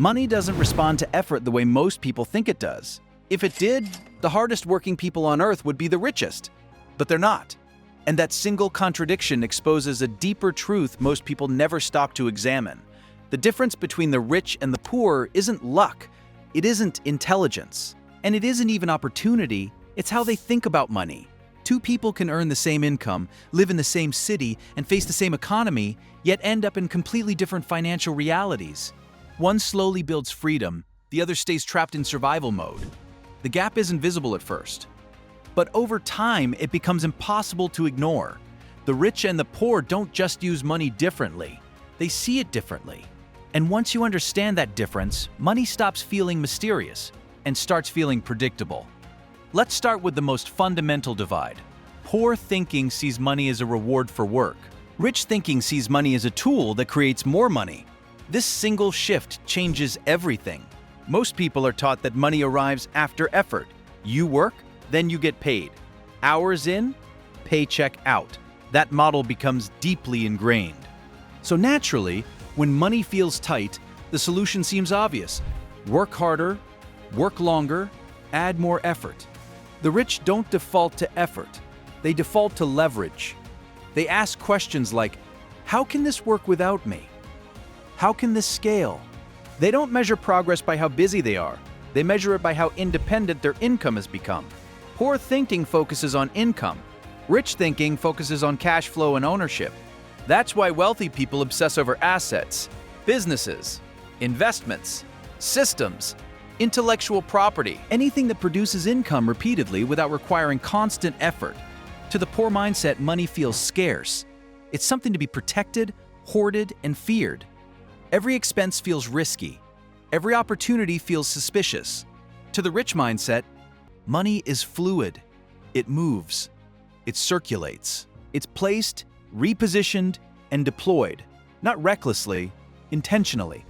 Money doesn't respond to effort the way most people think it does. If it did, the hardest working people on earth would be the richest. But they're not. And that single contradiction exposes a deeper truth most people never stop to examine. The difference between the rich and the poor isn't luck. It isn't intelligence. And it isn't even opportunity. It's how they think about money. Two people can earn the same income, live in the same city, and face the same economy, yet end up in completely different financial realities. One slowly builds freedom, the other stays trapped in survival mode. The gap isn't visible at first. But over time, it becomes impossible to ignore. The rich and the poor don't just use money differently. They see it differently. And once you understand that difference, money stops feeling mysterious and starts feeling predictable. Let's start with the most fundamental divide. Poor thinking sees money as a reward for work. Rich thinking sees money as a tool that creates more money. This single shift changes everything. Most people are taught that money arrives after effort. You work, then you get paid. Hours in, paycheck out. That model becomes deeply ingrained. So naturally, when money feels tight, the solution seems obvious. Work harder, work longer, add more effort. The rich don't default to effort. They default to leverage. They ask questions like, how can this work without me? How can this scale? They don't measure progress by how busy they are. They measure it by how independent their income has become. Poor thinking focuses on income. Rich thinking focuses on cash flow and ownership. That's why wealthy people obsess over assets, businesses, investments, systems, intellectual property, anything that produces income repeatedly without requiring constant effort. To the poor mindset, money feels scarce. It's something to be protected, hoarded, and feared. Every expense feels risky. Every opportunity feels suspicious. To the rich mindset, money is fluid. It moves. It circulates. It's placed, repositioned, and deployed, not recklessly, intentionally.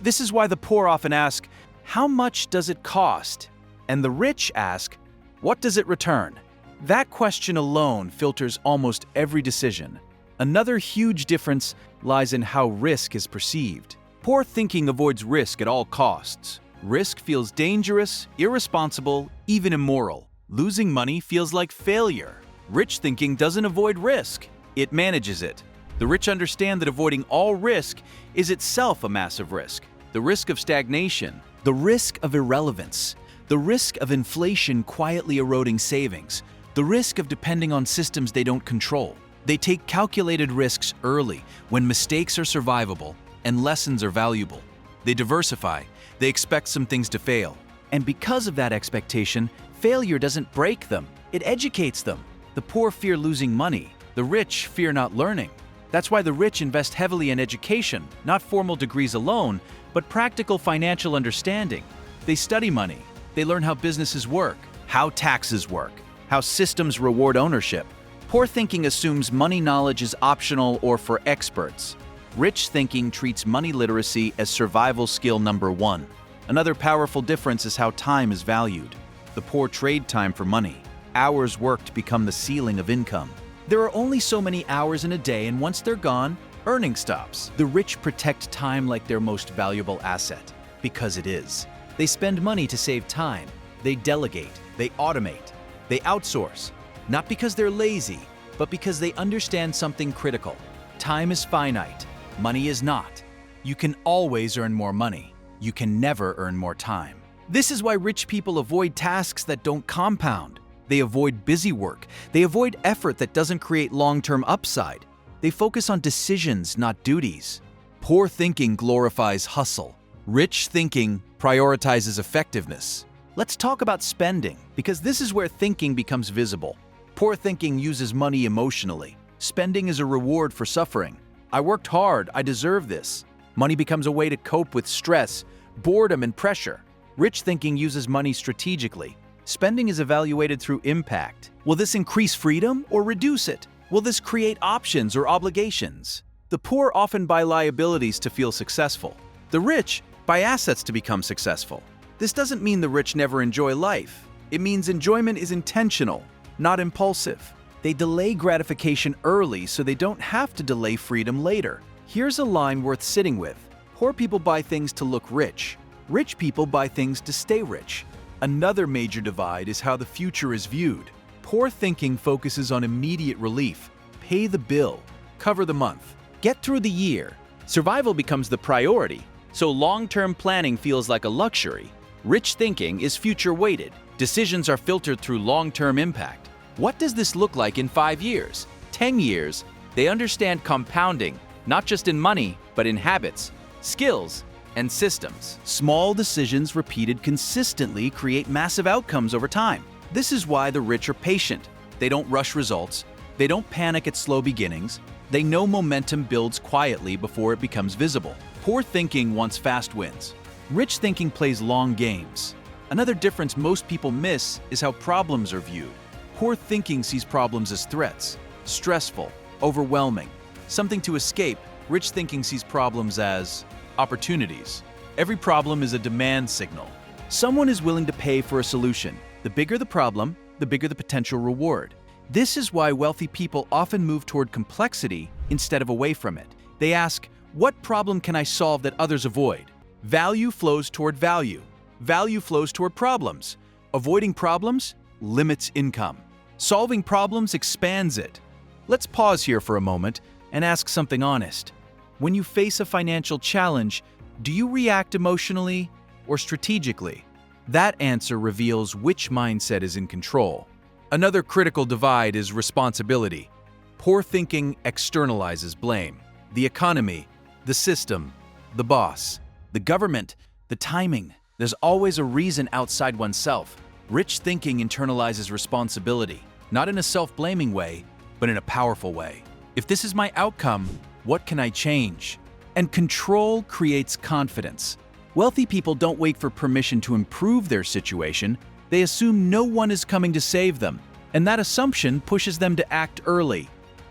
This is why the poor often ask, how much does it cost? And the rich ask, what does it return? That question alone filters almost every decision. Another huge difference lies in how risk is perceived. Poor thinking avoids risk at all costs. Risk feels dangerous, irresponsible, even immoral. Losing money feels like failure. Rich thinking doesn't avoid risk. It manages it. The rich understand that avoiding all risk is itself a massive risk. The risk of stagnation, the risk of irrelevance, the risk of inflation quietly eroding savings, the risk of depending on systems they don't control. They take calculated risks early when mistakes are survivable and lessons are valuable. They diversify. They expect some things to fail. And because of that expectation, failure doesn't break them. It educates them. The poor fear losing money. The rich fear not learning. That's why the rich invest heavily in education, not formal degrees alone, but practical financial understanding. They study money. They learn how businesses work, how taxes work, how systems reward ownership. Poor thinking assumes money knowledge is optional or for experts. Rich thinking treats money literacy as survival skill number one. Another powerful difference is how time is valued. The poor trade time for money. Hours worked become the ceiling of income. There are only so many hours in a day, and once they're gone, earning stops. The rich protect time like their most valuable asset, because it is. They spend money to save time. They delegate. They automate. They outsource. Not because they're lazy, but because they understand something critical. Time is finite. Money is not. You can always earn more money. You can never earn more time. This is why rich people avoid tasks that don't compound. They avoid busy work. They avoid effort that doesn't create long-term upside. They focus on decisions, not duties. Poor thinking glorifies hustle. Rich thinking prioritizes effectiveness. Let's talk about spending, because this is where thinking becomes visible. Poor thinking uses money emotionally. Spending is a reward for suffering. I worked hard, I deserve this. Money becomes a way to cope with stress, boredom, and pressure. Rich thinking uses money strategically. Spending is evaluated through impact. Will this increase freedom or reduce it? Will this create options or obligations? The poor often buy liabilities to feel successful. The rich buy assets to become successful. This doesn't mean the rich never enjoy life. It means enjoyment is intentional, not impulsive. They delay gratification early so they don't have to delay freedom later. Here's a line worth sitting with. Poor people buy things to look rich. Rich people buy things to stay rich. Another major divide is how the future is viewed. Poor thinking focuses on immediate relief. Pay the bill, cover the month, get through the year. Survival becomes the priority, so long-term planning feels like a luxury. Rich thinking is future-weighted. Decisions are filtered through long-term impact. What does this look like in 5 years, 10 years? They understand compounding, not just in money, but in habits, skills, and systems. Small decisions repeated consistently create massive outcomes over time. This is why the rich are patient. They don't rush results. They don't panic at slow beginnings. They know momentum builds quietly before it becomes visible. Poor thinking wants fast wins. Rich thinking plays long games. Another difference most people miss is how problems are viewed. Poor thinking sees problems as threats, stressful, overwhelming, something to escape. Rich thinking sees problems as opportunities. Every problem is a demand signal. Someone is willing to pay for a solution. The bigger the problem, the bigger the potential reward. This is why wealthy people often move toward complexity instead of away from it. They ask, what problem can I solve that others avoid? Value flows toward value. Value flows toward problems. Avoiding problems limits income. Solving problems expands it. Let's pause here for a moment and ask something honest. When you face a financial challenge, do you react emotionally or strategically? That answer reveals which mindset is in control. Another critical divide is responsibility. Poor thinking externalizes blame. The economy, the system, the boss, the government, the timing. There's always a reason outside oneself. Rich thinking internalizes responsibility, not in a self-blaming way, but in a powerful way. If this is my outcome, what can I change? And control creates confidence. Wealthy people don't wait for permission to improve their situation. They assume no one is coming to save them, and that assumption pushes them to act early.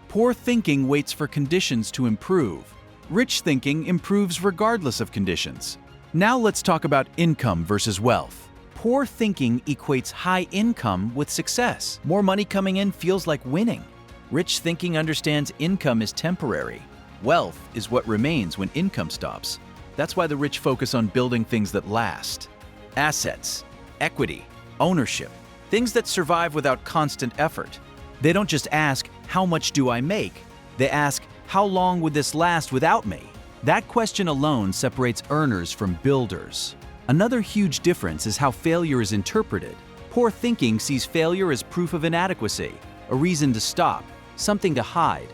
Poor thinking waits for conditions to improve. Rich thinking improves regardless of conditions. Now let's talk about income versus wealth. Poor thinking equates high income with success. More money coming in feels like winning. Rich thinking understands income is temporary. Wealth is what remains when income stops. That's why the rich focus on building things that last. Assets, equity, ownership, things that survive without constant effort. They don't just ask, how much do I make? They ask, how long would this last without me? That question alone separates earners from builders. Another huge difference is how failure is interpreted. Poor thinking sees failure as proof of inadequacy, a reason to stop, something to hide.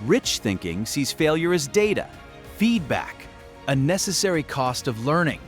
Rich thinking sees failure as data, feedback, a necessary cost of learning.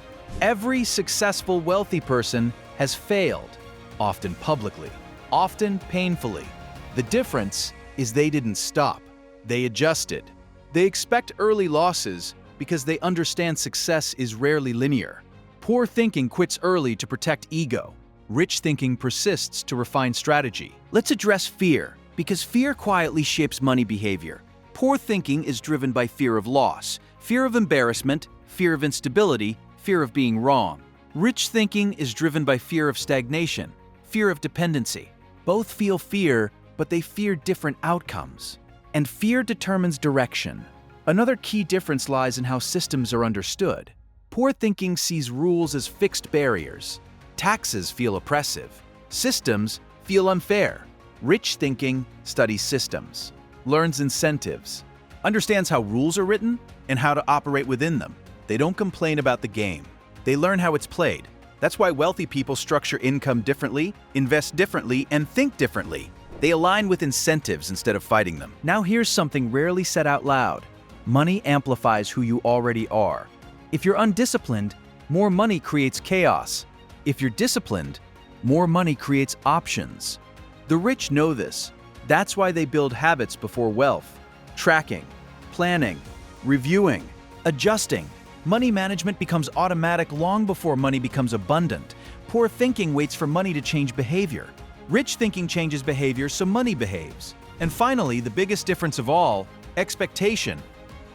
Every successful wealthy person has failed, often publicly, often painfully. The difference is they didn't stop. They adjusted. They expect early losses because they understand success is rarely linear. Poor thinking quits early to protect ego. Rich thinking persists to refine strategy. Let's address fear, because fear quietly shapes money behavior. Poor thinking is driven by fear of loss, fear of embarrassment, fear of instability, fear of being wrong. Rich thinking is driven by fear of stagnation, fear of dependency. Both feel fear, but they fear different outcomes. And fear determines direction. Another key difference lies in how systems are understood. Poor thinking sees rules as fixed barriers. Taxes feel oppressive. Systems feel unfair. Rich thinking studies systems, learns incentives, understands how rules are written and how to operate within them. They don't complain about the game. They learn how it's played. That's why wealthy people structure income differently, invest differently, and think differently. They align with incentives instead of fighting them. Now here's something rarely said out loud. Money amplifies who you already are. If you're undisciplined, more money creates chaos. If you're disciplined, more money creates options. The rich know this. That's why they build habits before wealth. Tracking, planning, reviewing, adjusting. Money management becomes automatic long before money becomes abundant. Poor thinking waits for money to change behavior. Rich thinking changes behavior so money behaves. And finally, the biggest difference of all, expectation.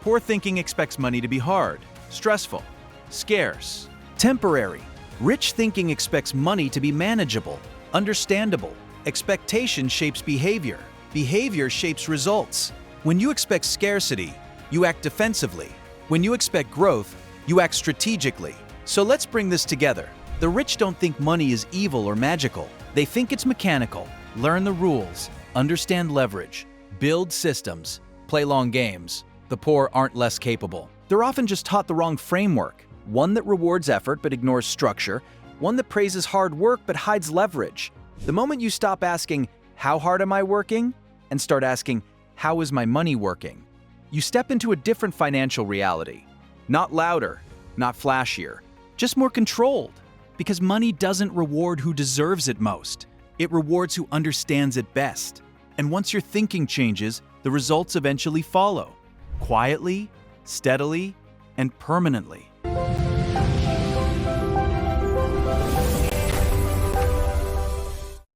Poor thinking expects money to be hard, stressful, scarce, temporary. Rich thinking expects money to be manageable, understandable. Expectation shapes behavior. Behavior shapes results. When you expect scarcity, you act defensively. When you expect growth, You act strategically. So let's bring this together. The rich don't think money is evil or magical. They think it's mechanical. Learn the rules, understand leverage, build systems, play long games. The poor aren't less capable. They're often just taught the wrong framework, one that rewards effort but ignores structure, one that praises hard work but hides leverage. The moment you stop asking, "How hard am I working?" and start asking, "How is my money working?" you step into a different financial reality. Not louder, not flashier, just more controlled. Because money doesn't reward who deserves it most. It rewards who understands it best. And once your thinking changes, the results eventually follow. Quietly, steadily, and permanently.